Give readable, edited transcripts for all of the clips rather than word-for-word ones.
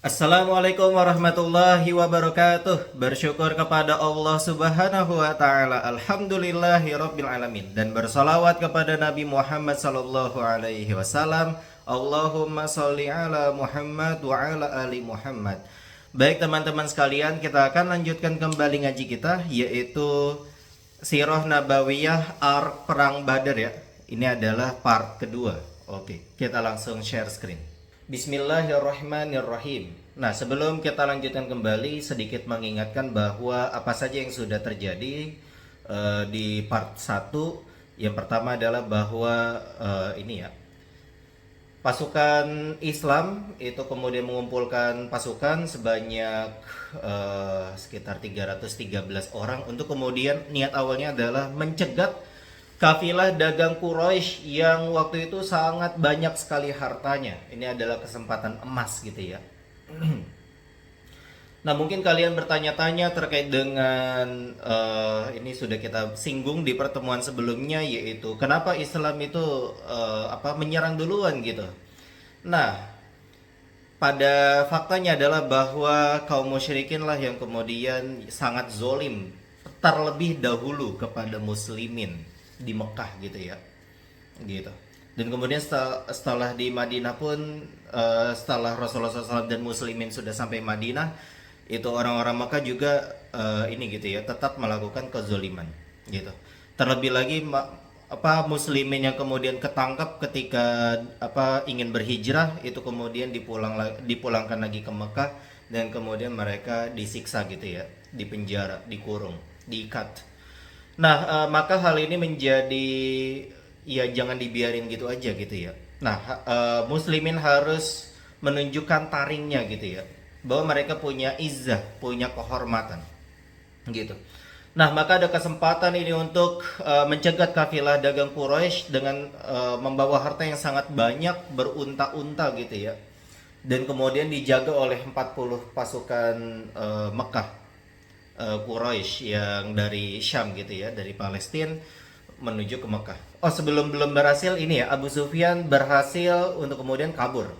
Assalamualaikum warahmatullahi wabarakatuh. Bersyukur kepada Allah Subhanahu wa taala. Alhamdulillahirabbil alamin dan bersalawat kepada Nabi Muhammad sallallahu alaihi wasallam. Allahumma sholli ala Muhammad wa ala ali Muhammad. Baik teman-teman sekalian, kita akan lanjutkan kembali ngaji kita, yaitu Sirah Nabawiyah Ark Perang Badar ya. Ini adalah part kedua. Oke, kita langsung share screen. Bismillahirrahmanirrahim. Nah, sebelum kita lanjutkan kembali, sedikit mengingatkan bahwa apa saja yang sudah terjadi di part 1. Yang pertama adalah bahwa ini ya, pasukan Islam itu kemudian mengumpulkan pasukan sebanyak sekitar 313 orang untuk kemudian niat awalnya adalah mencegat kafilah dagang Quraisy yang waktu itu sangat banyak sekali hartanya. Ini adalah kesempatan emas gitu ya. Nah, mungkin kalian bertanya-tanya terkait dengan ini sudah kita singgung di pertemuan sebelumnya, yaitu kenapa Islam itu menyerang duluan gitu. Nah, pada faktanya adalah bahwa kaum musyrikin lah yang kemudian sangat zolim terlebih dahulu kepada muslimin di Mekah gitu ya, gitu. Dan kemudian setelah di Madinah pun setelah Rasulullah SAW dan muslimin sudah sampai Madinah, itu orang-orang Mekah juga ini gitu ya, tetap melakukan kezoliman gitu. Terlebih lagi muslimin yang kemudian ketangkap ketika ingin berhijrah itu kemudian dipulangkan lagi ke Mekah, dan kemudian mereka disiksa gitu ya, dipenjara, dikurung, diikat. Nah, maka hal ini menjadi ya jangan dibiarin gitu aja gitu ya. Nah, muslimin harus menunjukkan taringnya gitu ya, bahwa mereka punya izzah, punya kehormatan gitu. Nah, maka ada kesempatan ini untuk mencegat kafilah dagang Quraisy dengan membawa harta yang sangat banyak, berunta-unta gitu ya. Dan kemudian dijaga oleh 40 pasukan Mekah, Quraisy yang dari Syam gitu ya, dari Palestina menuju ke Mekah. Oh, sebelum belum berhasil ini ya, Abu Sufyan berhasil untuk kemudian kabur.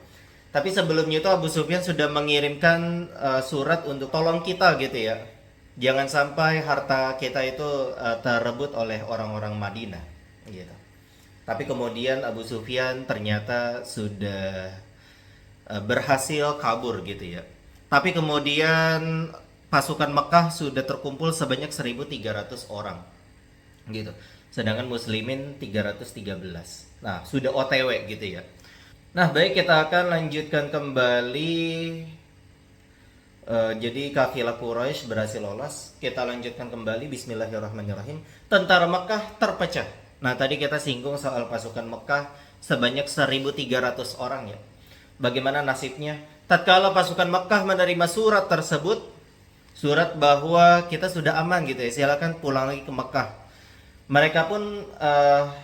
Tapi sebelumnya itu Abu Sufyan sudah mengirimkan surat untuk tolong kita gitu ya. Jangan sampai harta kita itu terrebut oleh orang-orang Madinah gitu. Tapi kemudian Abu Sufyan ternyata sudah berhasil kabur gitu ya. Tapi kemudian pasukan Mekah sudah terkumpul sebanyak 1.300 orang gitu. Sedangkan muslimin 313. Nah, sudah OTW gitu ya. Nah, baik, kita akan lanjutkan kembali. Jadi kafilah Quraisy berhasil lolos. Kita lanjutkan kembali. Bismillahirrahmanirrahim. Tentara Mekah terpecah. Nah, tadi kita singgung soal pasukan Mekah sebanyak 1.300 orang ya. Bagaimana nasibnya? Tatkala pasukan Mekah menerima surat tersebut, surat bahwa kita sudah aman gitu ya, silakan pulang lagi ke Mekah. Mereka pun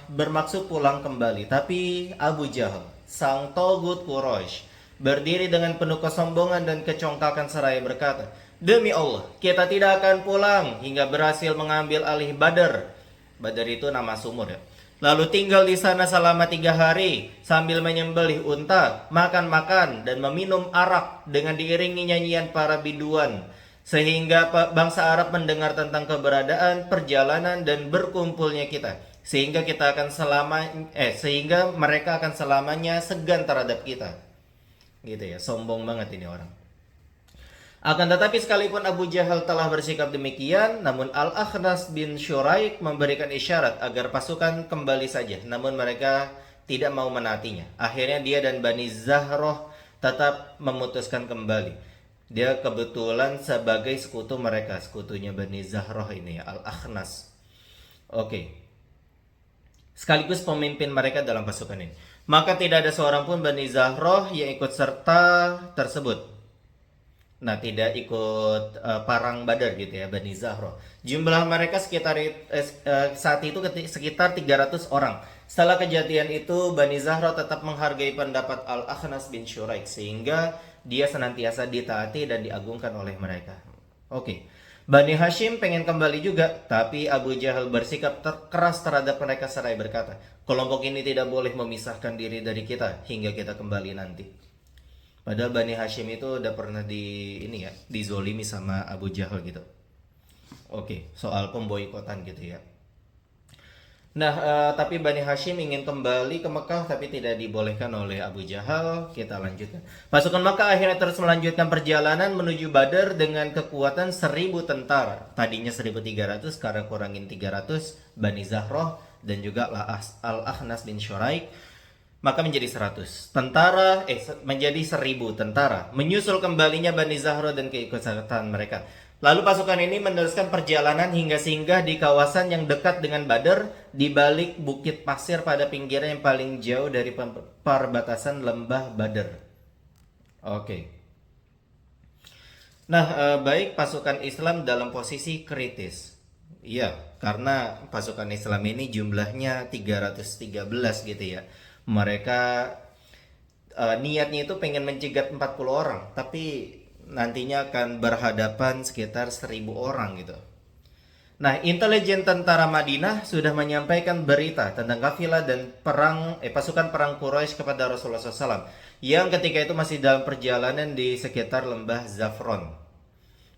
bermaksud pulang kembali, tapi Abu Jahal, sang togut Quraisy, berdiri dengan penuh kesombongan dan kecongkakan seraya berkata, "Demi Allah, kita tidak akan pulang hingga berhasil mengambil alih Badar." Badar itu nama sumur ya. Lalu tinggal di sana selama 3 hari sambil menyembelih unta, makan-makan dan meminum arak dengan diiringi nyanyian para biduan, sehingga bangsa Arab mendengar tentang keberadaan, perjalanan dan berkumpulnya kita, sehingga mereka akan selamanya segan terhadap kita. Gitu ya, sombong banget ini orang. Akan tetapi sekalipun Abu Jahal telah bersikap demikian, namun Al-Akhnas bin Syuraik memberikan isyarat agar pasukan kembali saja, namun mereka tidak mau menaatinya. Akhirnya dia dan Bani Zahroh tetap memutuskan kembali. Dia kebetulan sebagai sekutu mereka, sekutunya Bani Zahroh ini, Al-Akhnas. Oke. Sekaligus pemimpin mereka dalam pasukan ini. Maka tidak ada seorang pun Bani Zahroh yang ikut serta tersebut. Nah, tidak ikut perang Badar gitu ya, Bani Zahroh. Jumlah mereka saat itu sekitar 300 orang. Setelah kejadian itu, Bani Zahroh tetap menghargai pendapat Al-Akhnas bin Syuraik, sehingga dia senantiasa ditaati dan diagungkan oleh mereka. Oke. Bani Hashim pengen kembali juga, tapi Abu Jahal bersikap keras terhadap mereka seraya berkata, "Kelompok ini tidak boleh memisahkan diri dari kita hingga kita kembali nanti." Padahal Bani Hashim itu udah pernah dizolimi sama Abu Jahal gitu. Oke, soal pemboikotan gitu ya. Nah, tapi Bani Hashim ingin kembali ke Mekah tapi tidak dibolehkan oleh Abu Jahal. Kita lanjutkan. Pasukan Mekah akhirnya terus melanjutkan perjalanan menuju Badar dengan kekuatan 1.000 tentara. Tadinya 1.300, sekarang kurangin 300 Bani Zahrah dan juga Al-Akhnas bin Syuraik. Maka menjadi 100 tentara, menjadi 1.000 tentara. Menyusul kembalinya Bani Zahrah dan keikutsertaan mereka. Lalu pasukan ini meneruskan perjalanan hingga singgah di kawasan yang dekat dengan Badar, di balik bukit pasir pada pinggirnya yang paling jauh dari perbatasan lembah Badar. Oke. Nah, baik, pasukan Islam dalam posisi kritis. Iya, karena pasukan Islam ini jumlahnya 313 gitu ya. Mereka niatnya itu pengen mencegat 40 orang, tapi nantinya akan berhadapan sekitar 1.000 orang gitu. Nah, intelijen tentara Madinah sudah menyampaikan berita tentang kafilah dan pasukan perang Quraisy kepada Rasulullah SAW yang ketika itu masih dalam perjalanan di sekitar lembah Zafron.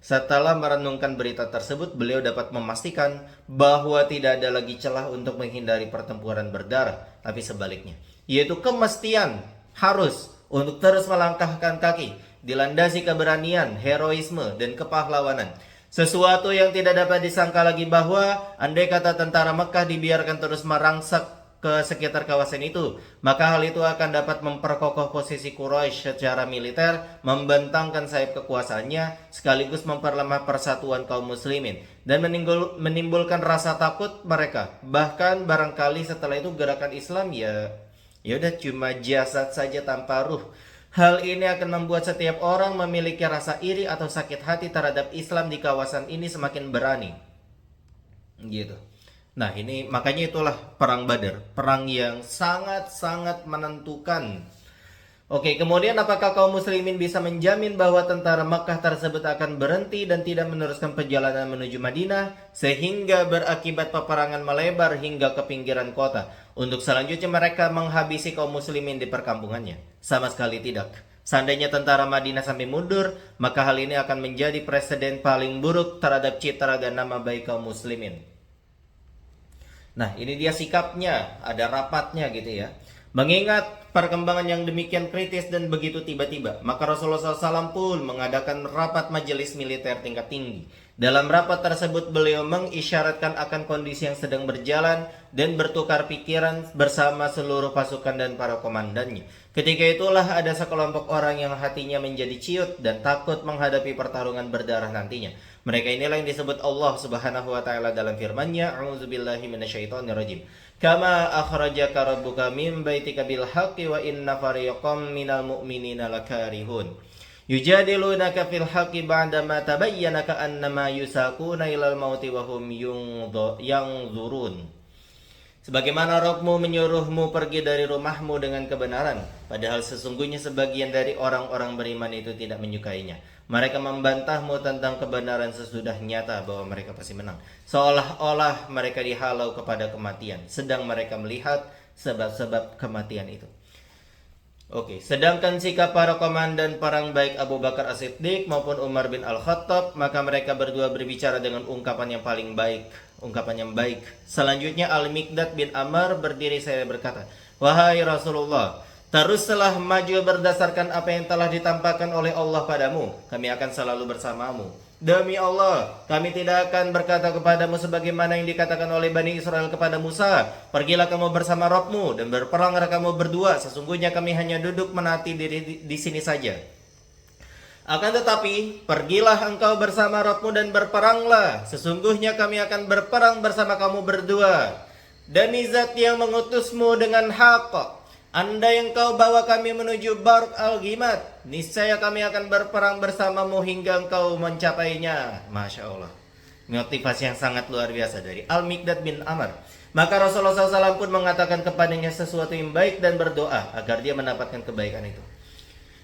Setelah merenungkan berita tersebut, beliau dapat memastikan bahwa tidak ada lagi celah untuk menghindari pertempuran berdarah, tapi sebaliknya, yaitu kemestian harus untuk terus melangkahkan kaki, dilandasi keberanian, heroisme, dan kepahlawanan. Sesuatu yang tidak dapat disangka lagi bahwa andai kata tentara Mekah dibiarkan terus merangsak ke sekitar kawasan itu, maka hal itu akan dapat memperkokoh posisi Quraisy secara militer, membentangkan sayap kekuasaannya, sekaligus memperlemah persatuan kaum muslimin dan menimbulkan rasa takut mereka. Bahkan barangkali setelah itu gerakan Islam ya udah cuma jasad saja tanpa ruh. Hal ini akan membuat setiap orang memiliki rasa iri atau sakit hati terhadap Islam di kawasan ini semakin berani. Gitu. Nah, ini makanya itulah perang Badar, perang yang sangat-sangat menentukan. Oke, kemudian apakah kaum muslimin bisa menjamin bahwa tentara Makkah tersebut akan berhenti dan tidak meneruskan perjalanan menuju Madinah sehingga berakibat peperangan melebar hingga ke pinggiran kota untuk selanjutnya mereka menghabisi kaum muslimin di perkampungannya? Sama sekali tidak. Seandainya tentara Madinah sampai mundur, maka hal ini akan menjadi presiden paling buruk terhadap citra dan nama baik kaum muslimin. Nah, ini dia sikapnya, ada rapatnya gitu ya. Mengingat perkembangan yang demikian kritis dan begitu tiba-tiba, maka Rasulullah SAW pun mengadakan rapat majelis militer tingkat tinggi. Dalam rapat tersebut beliau mengisyaratkan akan kondisi yang sedang berjalan dan bertukar pikiran bersama seluruh pasukan dan para komandannya. Ketika itulah ada sekelompok orang yang hatinya menjadi ciut dan takut menghadapi pertarungan berdarah nantinya. Mereka inilah yang disebut Allah Subhanahu wa taala dalam firman-Nya, "A'udzubillahi minasyaitonirrajim. Kama akhrajaka rabbuka min baitika bil haqqi wa inna fariqam minal mu'minina lakarihun. Yujadilunaka fil haqqi ba'da ma tabayyana ka'annama yusaquna ilal mauti wa hum yanzurun." Sebagaimana Rabbmu menyuruhmu pergi dari rumahmu dengan kebenaran, padahal sesungguhnya sebagian dari orang-orang beriman itu tidak menyukainya. Mereka membantahmu tentang kebenaran sesudah nyata bahwa mereka pasti menang, seolah-olah mereka dihalau kepada kematian, sedang mereka melihat sebab-sebab kematian itu. Oke, sedangkan sikap para komandan perang baik Abu Bakar As-Siddiq maupun Umar bin Al-Khattab, maka mereka berdua berbicara dengan ungkapan yang paling baik, ungkapan yang baik. Selanjutnya Al-Miqdad bin Amr berdiri saya berkata, "Wahai Rasulullah, teruslah maju berdasarkan apa yang telah ditampakkan oleh Allah padamu. Kami akan selalu bersamamu. Demi Allah, kami tidak akan berkata kepadamu sebagaimana yang dikatakan oleh Bani Israel kepada Musa. Pergilah kamu bersama Rabbmu dan berperanglah kamu berdua. Sesungguhnya kami hanya duduk menanti di sini saja. Akan tetapi, pergilah engkau bersama Rabbmu dan berperanglah. Sesungguhnya kami akan berperang bersama kamu berdua. Demi Zat yang mengutusmu dengan hak, andai engkau bawa kami menuju Barq al-Ghimad, niscaya kami akan berperang bersamamu hingga engkau mencapainya." Masya Allah, motivasi yang sangat luar biasa dari Al-Miqdad bin Amr. Maka Rasulullah SAW pun mengatakan kepadanya sesuatu yang baik dan berdoa agar dia mendapatkan kebaikan itu.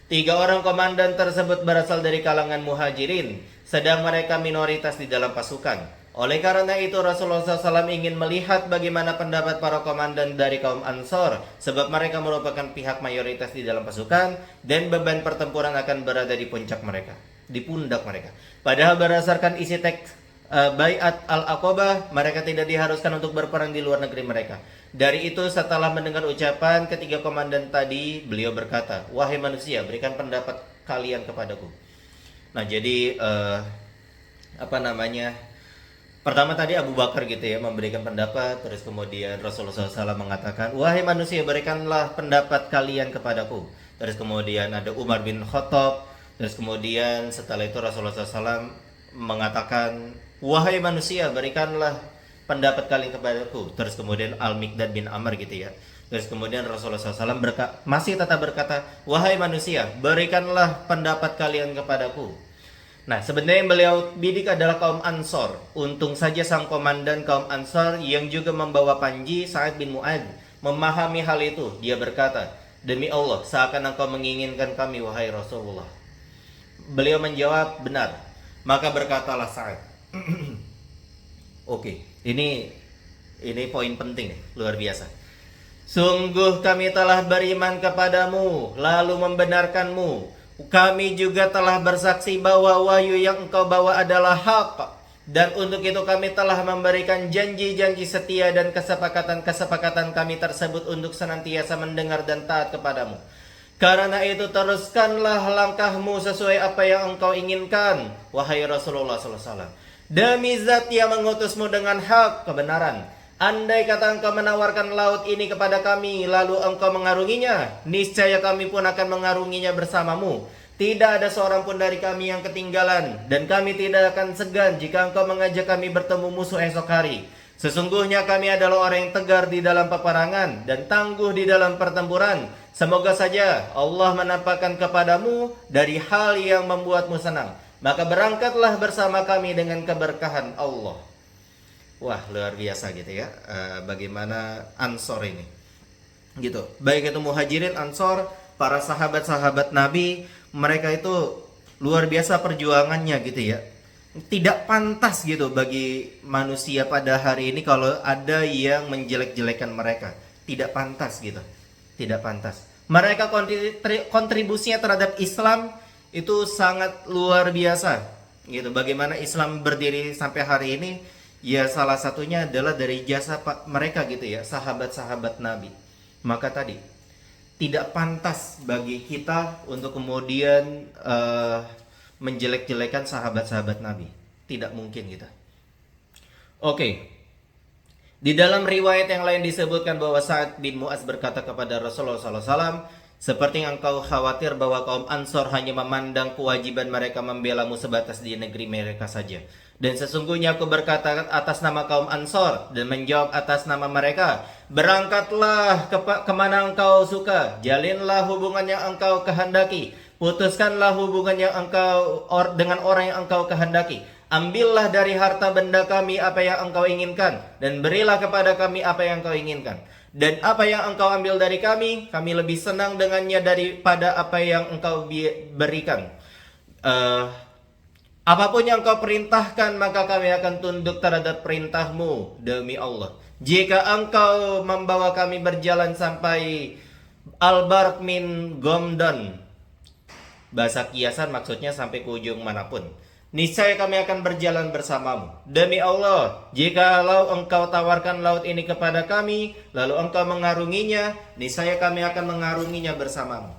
3 orang komandan tersebut berasal dari kalangan muhajirin, sedang mereka minoritas di dalam pasukan. Oleh karena itu Rasulullah SAW ingin melihat bagaimana pendapat para komandan dari kaum Ansor, sebab mereka merupakan pihak mayoritas di dalam pasukan dan beban pertempuran akan berada di puncak mereka, di pundak mereka. Padahal berdasarkan isi teks Baiat Al-Aqabah, mereka tidak diharuskan untuk berperang di luar negeri mereka. Dari itu setelah mendengar ucapan ketiga komandan tadi, beliau berkata, "Wahai manusia, berikan pendapat kalian kepadaku." Nah, jadi pertama tadi Abu Bakar gitu ya memberikan pendapat, terus kemudian Rasulullah SAW mengatakan, "Wahai manusia, berikanlah pendapat kalian kepadaku." Terus kemudian ada Umar bin Khattab, terus kemudian setelah itu Rasulullah SAW mengatakan, "Wahai manusia, berikanlah pendapat kalian kepadaku." Terus kemudian Al-Miqdad bin Amr gitu ya. Terus kemudian Rasulullah SAW masih tetap berkata, "Wahai manusia, berikanlah pendapat kalian kepadaku." Nah, sebenarnya yang beliau bidik adalah kaum Ansor. Untung saja sang komandan kaum Ansor yang juga membawa panji, Sa'ad bin Mu'adz, memahami hal itu. Dia berkata, "Demi Allah, seakan engkau menginginkan kami, wahai Rasulullah." Beliau menjawab, "Benar." Maka berkatalah Sa'ad. Oke, ini poin penting nih, luar biasa. "Sungguh kami telah beriman kepadamu, lalu membenarkanmu. Kami juga telah bersaksi bahwa wahyu yang engkau bawa adalah hak. Dan untuk itu kami telah memberikan janji-janji setia dan kesepakatan-kesepakatan kami tersebut untuk senantiasa mendengar dan taat kepadamu. Karena itu teruskanlah langkahmu sesuai apa yang engkau inginkan, wahai Rasulullah SAW. Demi zat yang mengutusmu dengan hak kebenaran. Andai kata engkau menawarkan laut ini kepada kami, lalu engkau mengarunginya, niscaya kami pun akan mengarunginya bersamamu. Tidak ada seorang pun dari kami yang ketinggalan, dan kami tidak akan segan jika engkau mengajak kami bertemu musuh esok hari. Sesungguhnya kami adalah orang yang tegar di dalam peperangan dan tangguh di dalam pertempuran. Semoga saja Allah menampakkan kepadamu dari hal yang membuatmu senang. Maka berangkatlah bersama kami dengan keberkahan Allah." Wah, luar biasa gitu ya. Bagaimana Ansor ini gitu. Baik itu Muhajirin, Ansor, para sahabat-sahabat Nabi, mereka itu luar biasa perjuangannya gitu ya. Tidak pantas gitu bagi manusia pada hari ini kalau ada yang menjelek-jelekan mereka. Tidak pantas gitu. Tidak pantas. Mereka kontribusinya terhadap Islam itu sangat luar biasa gitu. Bagaimana Islam berdiri sampai hari ini? Ya, salah satunya adalah dari jasa mereka gitu ya, sahabat-sahabat Nabi. Maka tadi tidak pantas bagi kita untuk kemudian menjelek-jelekan sahabat-sahabat Nabi. Tidak mungkin kita. Oke. Di dalam riwayat yang lain disebutkan bahwa Sa'ad bin Mu'adz berkata kepada Rasulullah SAW, "Seperti yang engkau khawatir bahwa kaum Ansor hanya memandang kewajiban mereka membelamu sebatas di negeri mereka saja. Dan sesungguhnya aku berkata atas nama kaum Ansor dan menjawab atas nama mereka, berangkatlah kemana engkau suka, jalinlah hubungan yang engkau kehendaki, putuskanlah hubungan yang engkau dengan orang yang engkau kehendaki. Ambillah dari harta benda kami apa yang engkau inginkan, dan berilah kepada kami apa yang engkau inginkan. Dan apa yang engkau ambil dari kami lebih senang dengannya daripada apa yang engkau berikan. Apapun yang engkau perintahkan, maka kami akan tunduk terhadap perintahmu demi Allah. Jika engkau membawa kami berjalan sampai Al-Barq min Gomdan, bahasa kiasan maksudnya sampai ke ujung manapun, niscaya kami akan berjalan bersamamu. Demi Allah, jikalau engkau tawarkan laut ini kepada kami, lalu engkau mengarunginya, niscaya kami akan mengarunginya bersamamu."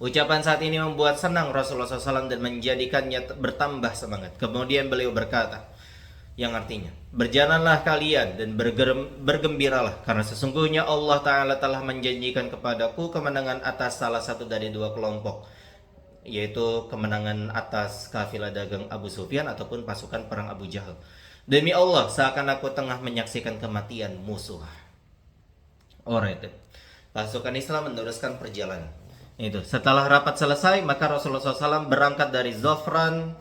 Ucapan saat ini membuat senang Rasulullah SAW dan menjadikannya bertambah semangat. Kemudian beliau berkata, yang artinya, "Berjalanlah kalian dan bergembiralah, karena sesungguhnya Allah Ta'ala telah menjanjikan kepadaku kemenangan atas salah satu dari dua kelompok, yaitu kemenangan atas kafilah dagang Abu Sufyan ataupun pasukan perang Abu Jahal. Demi Allah, seakan aku tengah menyaksikan kematian musuh." Alright, pasukan Islam meneruskan perjalanan. Itu setelah rapat selesai, maka Rasulullah SAW berangkat dari Zofran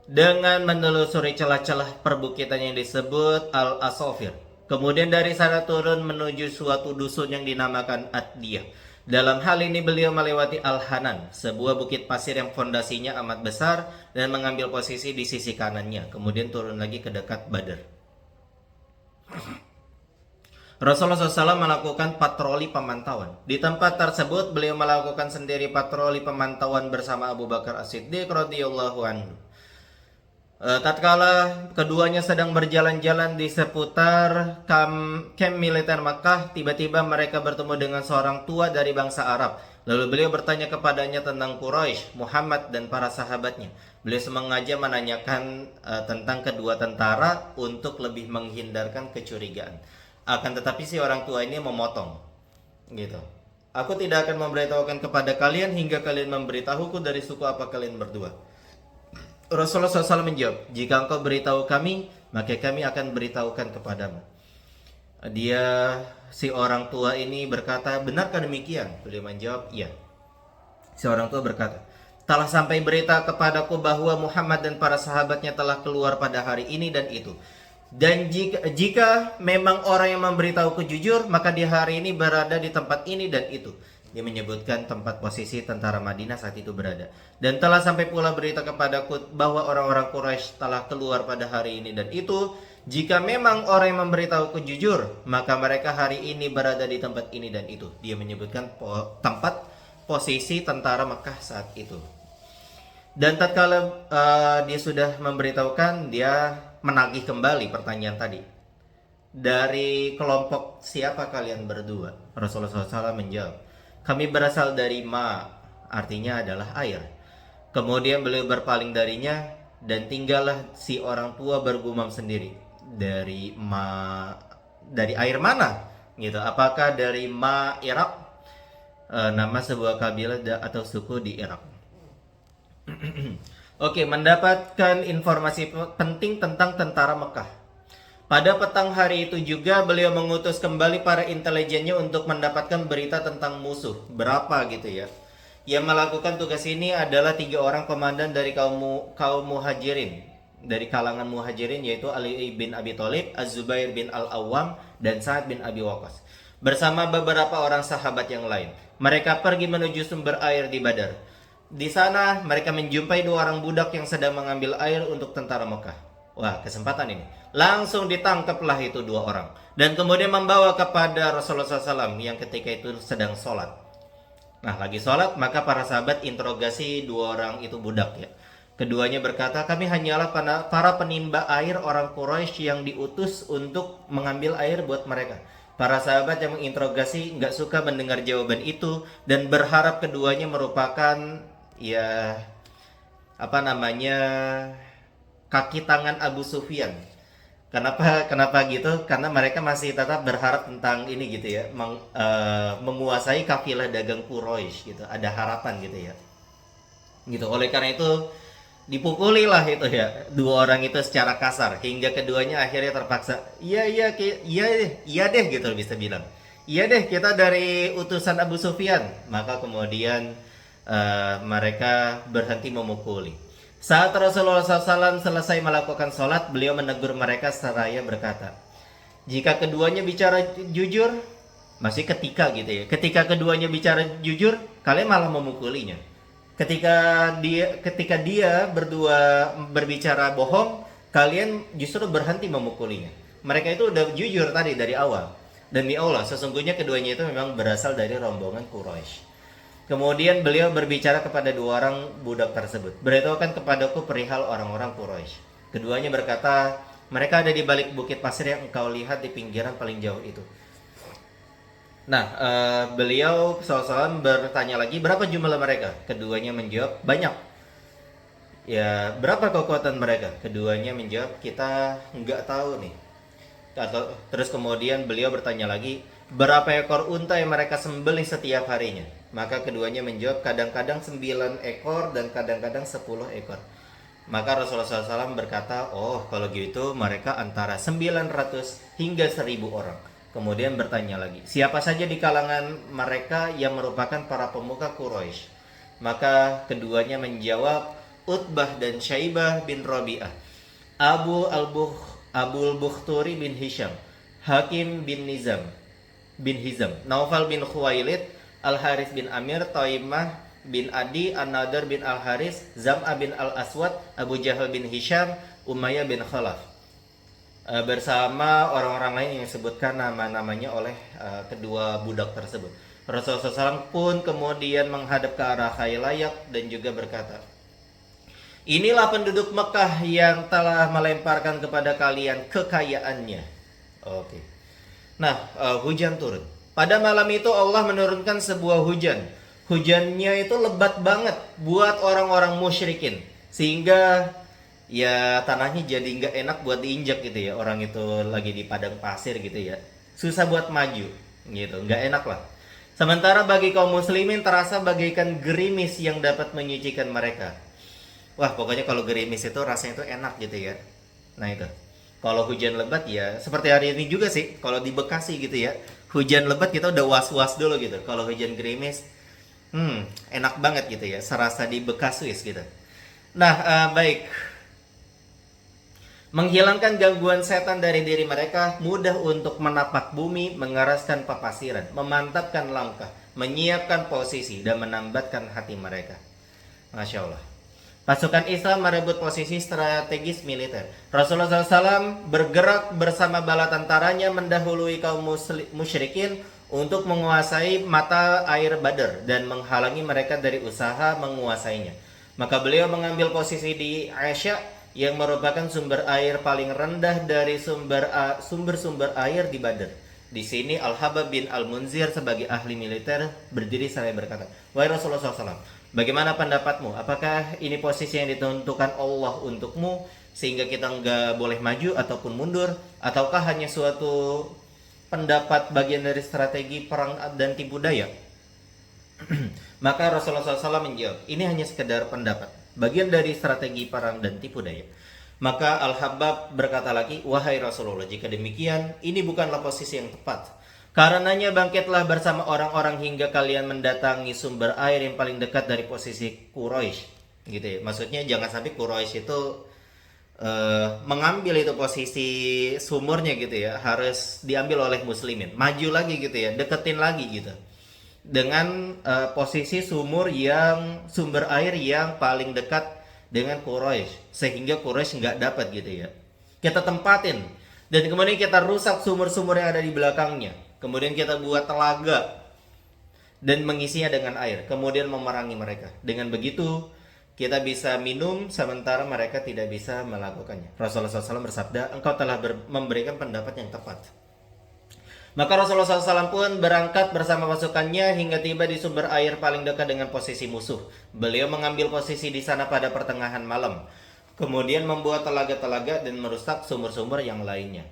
dengan menelusuri celah-celah perbukitan yang disebut Al-Asofir. Kemudian dari sana turun menuju suatu dusun yang dinamakan Ad-Diyah. Dalam hal ini beliau melewati Al-Hanan, sebuah bukit pasir yang fondasinya amat besar, dan mengambil posisi di sisi kanannya. Kemudian turun lagi ke dekat Badr. Rasulullah SAW melakukan patroli pemantauan. Di tempat tersebut beliau melakukan sendiri patroli pemantauan bersama Abu Bakar As-Siddiq radhiyallahu anhu. Tatkala keduanya sedang berjalan-jalan di seputar kamp militer Makkah, tiba-tiba mereka bertemu dengan seorang tua dari bangsa Arab. Lalu beliau bertanya kepadanya tentang Quraisy, Muhammad dan para sahabatnya. Beliau sengaja menanyakan tentang kedua tentara untuk lebih menghindarkan kecurigaan. Akan tetapi si orang tua ini memotong, gitu. Aku tidak akan memberitahukan kepada kalian hingga kalian memberitahuku dari suku apa kalian berdua. Rasulullah SAW menjawab, jika engkau beritahu kami, maka kami akan beritahukan kepadamu. Si orang tua ini berkata, benarkah demikian? Beliau menjawab, iya. Si orang tua berkata, telah sampai berita kepadaku bahwa Muhammad dan para sahabatnya telah keluar pada hari ini dan itu. Dan jika memang orang yang memberitahuku jujur, maka di hari ini berada di tempat ini dan itu. Dia menyebutkan tempat posisi tentara Madinah saat itu berada. Dan telah sampai pula berita kepadaku bahwa orang-orang Quraisy telah keluar pada hari ini dan itu. Jika memang orang yang memberitahuku jujur, maka mereka hari ini berada di tempat ini dan itu. Dia menyebutkan tempat posisi tentara Mekah saat itu. Dan tatkala dia sudah memberitahukan, dia menagih kembali pertanyaan tadi. Dari kelompok siapa kalian berdua? Rasulullah SAW menjawab, kami berasal dari Ma, artinya adalah air. Kemudian beliau berpaling darinya dan tinggallah si orang tua bergumam sendiri. Dari air mana? Gitu. Apakah dari Ma Irak? Nama sebuah kabilah atau suku di Irak. Oke, mendapatkan informasi penting tentang tentara Mekah. Pada petang hari itu juga beliau mengutus kembali para intelijennya untuk mendapatkan berita tentang musuh. Berapa gitu ya. Yang melakukan tugas ini adalah 3 orang komandan dari kaum muhajirin. Dari kalangan muhajirin yaitu Ali bin Abi Thalib, Az-Zubair bin Al-Awwam, dan Sa'ad bin Abi Waqqas. Bersama beberapa orang sahabat yang lain. Mereka pergi menuju sumber air di Badar. Di sana mereka menjumpai 2 orang budak yang sedang mengambil air untuk tentara Mekah. Wah, kesempatan ini. Langsung ditangkaplah itu 2 orang. Dan kemudian membawa kepada Rasulullah SAW yang ketika itu sedang sholat. Nah, lagi sholat, maka para sahabat interogasi 2 orang itu budak ya. Keduanya berkata, kami hanyalah para penimba air orang Quraisy yang diutus untuk mengambil air buat mereka. Para sahabat yang menginterogasi nggak suka mendengar jawaban itu dan berharap keduanya merupakan kaki tangan Abu Sufyan. Kenapa gitu? Karena mereka masih tetap berharap tentang ini gitu ya, menguasai kafilah dagang Quraisy gitu. Ada harapan gitu ya. Gitu. Oleh karena itu dipukulilah itu ya 2 orang itu secara kasar hingga keduanya akhirnya terpaksa iya deh gitu bisa bilang. Iya deh, kita dari utusan Abu Sufyan. Maka kemudian mereka berhenti memukuli. Saat Rasulullah SAW selesai melakukan sholat, beliau menegur mereka seraya berkata, jika keduanya bicara jujur, masih ketika gitu ya, ketika keduanya bicara jujur, kalian malah memukulinya. Ketika dia berdua berbicara bohong, kalian justru berhenti memukulinya. Mereka itu udah jujur tadi dari awal. Demi Allah, sesungguhnya keduanya itu memang berasal dari rombongan Quraisy. Kemudian beliau berbicara kepada 2 orang budak tersebut. Beritahukan kepadaku perihal orang-orang Quraisy. Keduanya berkata, mereka ada di balik bukit pasir yang engkau lihat di pinggiran paling jauh itu. Nah, beliau SAW bertanya lagi, berapa jumlah mereka? Keduanya menjawab, banyak. Ya, berapa kekuatan mereka? Keduanya menjawab, kita nggak tahu nih. Terus kemudian beliau bertanya lagi, berapa ekor unta yang mereka sembelih setiap harinya? Maka keduanya menjawab, kadang-kadang 9 ekor dan kadang-kadang 10 ekor. Maka Rasulullah SAW berkata, oh kalau gitu mereka antara 900 hingga 1000 orang. Kemudian bertanya lagi, siapa saja di kalangan mereka yang merupakan para pemuka Quraisy? Maka keduanya menjawab, Utbah dan Syaibah bin Rabi'ah, Abul Bukhturi bin Hisham, Hakim bin Hizam, Naufal bin Khuwailid, Al-Haris bin Amir, Taimah bin Adi, An-Nadar bin Al-Haris, Zam'a bin Al-Aswad, Abu Jahal bin Hisham, Umayyah bin Khalaf. Bersama orang-orang lain yang disebutkan nama-namanya oleh kedua budak tersebut. Rasulullah SAW pun kemudian menghadap ke arah Khailayak dan juga berkata, inilah penduduk Mekah yang telah melemparkan kepada kalian kekayaannya. Oke. Nah, hujan turun. Pada malam itu Allah menurunkan sebuah hujan. Hujannya itu lebat banget buat orang-orang musyrikin, sehingga ya tanahnya jadi nggak enak buat diinjak gitu ya. Orang itu lagi di padang pasir gitu ya, susah buat maju gitu, nggak enak lah. Sementara bagi kaum muslimin terasa bagaikan gerimis yang dapat menyucikan mereka. Wah, pokoknya kalau gerimis itu rasanya itu enak gitu ya. Nah itu, kalau hujan lebat ya seperti hari ini juga sih, kalau di Bekasi gitu ya, hujan lebat kita udah was-was dulu gitu. Kalau hujan gerimis, enak banget gitu ya, serasa di bekas Swiss gitu. Nah, baik. Menghilangkan gangguan setan dari diri mereka, mudah untuk menapak bumi, mengeraskan papasiran, memantapkan langkah, menyiapkan posisi, dan menambatkan hati mereka. Masya Allah. Pasukan Islam merebut posisi strategis militer. Rasulullah SAW bergerak bersama bala tentaranya mendahului kaum musyrikin untuk menguasai mata air Badr dan menghalangi mereka dari usaha menguasainya. Maka beliau mengambil posisi di Aisyah yang merupakan sumber air paling rendah dari sumber-sumber air di Badr. Di sini Al-Habab bin Al-Munzir sebagai ahli militer berdiri sambil berkata, wahai Rasulullah SAW, bagaimana pendapatmu? Apakah ini posisi yang ditentukan Allah untukmu sehingga kita nggak boleh maju ataupun mundur? Ataukah hanya suatu pendapat bagian dari strategi perang dan tipu daya? Maka Rasulullah SAW menjawab, ini hanya sekedar pendapat, bagian dari strategi perang dan tipu daya. Maka Al-Habab berkata lagi, wahai Rasulullah, jika demikian, ini bukanlah posisi yang tepat. Karenanya bangkitlah bersama orang-orang hingga kalian mendatangi sumber air yang paling dekat dari posisi Quraisy. Gitu ya. Maksudnya jangan sampai Quraisy itu mengambil itu posisi sumurnya gitu ya, harus diambil oleh muslimin. Maju lagi gitu ya, deketin lagi gitu. Dengan posisi sumber air yang paling dekat dengan Quraisy, sehingga Quraisy nggak dapat gitu ya. Kita tempatin dan kemudian kita rusak sumur-sumur yang ada di belakangnya. Kemudian kita buat telaga dan mengisinya dengan air, kemudian memerangi mereka. Dengan begitu kita bisa minum sementara mereka tidak bisa melakukannya. Rasulullah SAW bersabda, engkau telah memberikan pendapat yang tepat. Maka Rasulullah SAW pun berangkat bersama pasukannya hingga tiba di sumber air paling dekat dengan posisi musuh. Beliau mengambil posisi di sana pada pertengahan malam. Kemudian membuat telaga-telaga dan merusak sumber-sumber yang lainnya.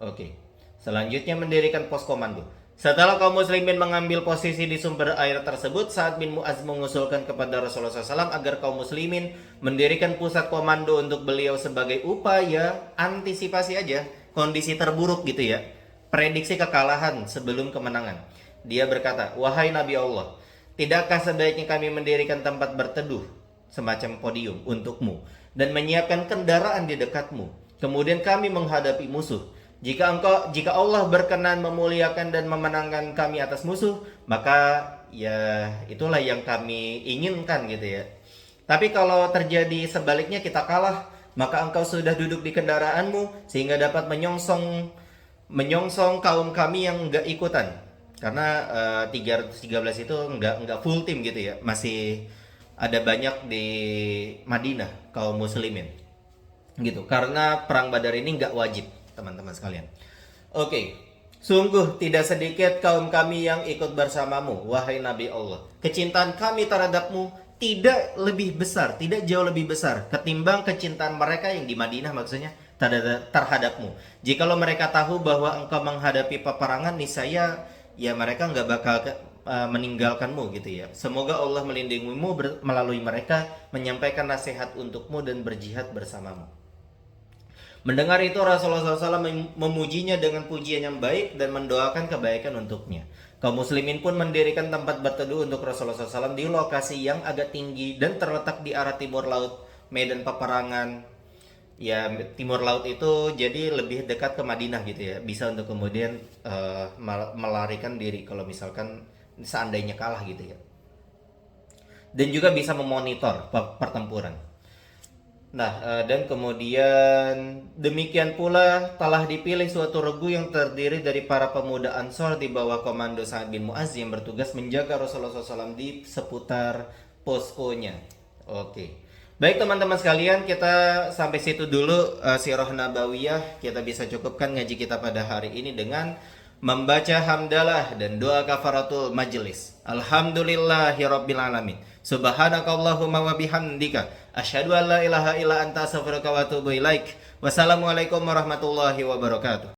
Oke. Selanjutnya mendirikan pos komando. Setelah kaum muslimin mengambil posisi di sumber air tersebut, Sa'ad bin Mu'adz mengusulkan kepada Rasulullah SAW agar kaum muslimin mendirikan pusat komando untuk beliau sebagai upaya antisipasi aja kondisi terburuk gitu ya. Prediksi kekalahan sebelum kemenangan. Dia berkata, wahai Nabi Allah, tidakkah sebaiknya kami mendirikan tempat berteduh semacam podium untukmu dan menyiapkan kendaraan di dekatmu. Kemudian kami menghadapi musuh. Jika Allah berkenan memuliakan dan memenangkan kami atas musuh, maka ya itulah yang kami inginkan gitu ya. Tapi kalau terjadi sebaliknya kita kalah, maka engkau sudah duduk di kendaraanmu sehingga dapat menyongsong kaum kami yang enggak ikutan. Karena 313 itu enggak full tim gitu ya. Masih ada banyak di Madinah kaum muslimin. Gitu. Karena perang Badar ini enggak wajib, teman-teman sekalian. Oke. Sungguh tidak sedikit kaum kami yang ikut bersamamu, wahai Nabi Allah. Kecintaan kami terhadapmu tidak lebih besar, tidak jauh lebih besar ketimbang kecintaan mereka yang di Madinah maksudnya terhadapmu. Jikalau mereka tahu bahwa engkau menghadapi peperangan, niscaya ya mereka nggak bakal meninggalkanmu gitu ya. Semoga Allah melindungimu melalui mereka, menyampaikan nasihat untukmu dan berjihad bersamamu. Mendengar itu Rasulullah SAW memujinya dengan pujian yang baik dan mendoakan kebaikan untuknya. Kaum muslimin pun mendirikan tempat berteduh untuk Rasulullah SAW di lokasi yang agak tinggi dan terletak di arah timur laut medan peperangan. Ya, timur laut itu jadi lebih dekat ke Madinah gitu ya. Bisa untuk kemudian melarikan diri kalau misalkan seandainya kalah gitu ya. Dan juga bisa memonitor pertempuran. Nah, dan kemudian demikian pula telah dipilih suatu regu yang terdiri dari para pemuda Ansor di bawah komando Sa'ad bin Mu'adz yang bertugas menjaga Rasulullah SAW di seputar poskonya. Oke. Baik teman-teman sekalian, kita sampai situ dulu Sirah Nabawiyah. Kita bisa cukupkan ngaji kita pada hari ini dengan membaca hamdalah dan doa kafaratul majelis. Alhamdulillahirabbil alamin. Subhanakallahumma wa bihamdika asyhadu an la ilaha illa anta astaghfiruka wa atubu ilaik. Wassalamualaikum warahmatullahi wabarakatuh.